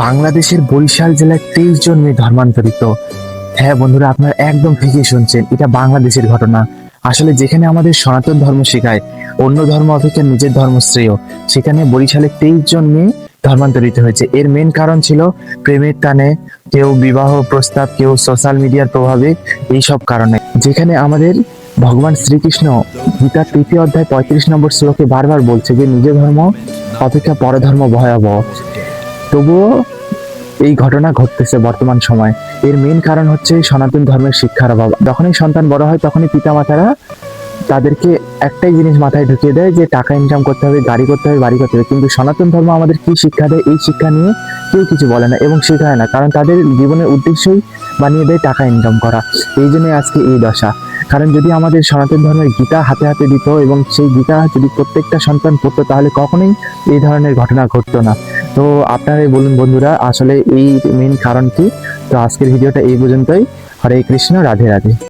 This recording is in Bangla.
বাংলাদেশের বরিশাল জেলায় 23 জন মেয়ে ধর্মান্তরিত। হ্যাঁ বন্ধুরা, আপনারা একদম ঠিকই শুনছেন, এটা বাংলাদেশের ঘটনা। আসলে যেখানে আমাদের সনাতন ধর্ম শেখায় অন্য ধর্ম অপেক্ষা নিজের ধর্ম শ্রেয়, সেখানে বরিশালে 23 জন মেয়ে ধর্মান্তরিত হয়েছে। এর মেন কারণ ছিল প্রেমের টানে, কেউ বিবাহ প্রস্তাব, কেউ সোশ্যাল মিডিয়ার প্রভাবে, এইসব কারণে। যেখানে আমাদের ভগবান শ্রীকৃষ্ণ গীতার 3য় অধ্যায় 35 নম্বর শ্লোকে বারবার বলছে যে নিজের ধর্ম অপেক্ষা পরধর্ম ভয়াবহ। তবুও এই ঘটনা ঘটতেছে বর্তমান সময়। এর মেইন কারণ হচ্ছে সনাতন ধর্মের শিক্ষার অভাব। যখনই সন্তান বড় হয় তখনই পিতামাতারা তাদেরকে একটাই জিনিস মাথায় ঢুকিয়ে দেয় যে টাকা ইনকাম করতে হবে, গাড়ি করতে হবে, বাড়ি করতে হবে। কিন্তু সনাতন ধর্ম আমাদের কি শিক্ষা দেয়, এই শিক্ষা নিয়ে কেউ কিছু বলে না এবং শেখায় না, কারণ তাদের জীবনের উদ্দেশ্যই বানিয়ে দেয় টাকা ইনকাম করা। এই জন্যই আজকে এই দশা। কারণ যদি আমাদের সনাতন ধর্মের গীতা হাতে হাতে দিত এবং সেই গীতা যদি প্রত্যেকটা সন্তান পড়তো, তাহলে কখনোই এই ধরনের ঘটনা ঘটতো না। তো আপনারাই বলুন বন্ধুরা, আসলে এই মেইন কারণ কি? তো আজকের ভিডিওটা এই পর্যন্তই। হরে কৃষ্ণ, রাধে রাধে।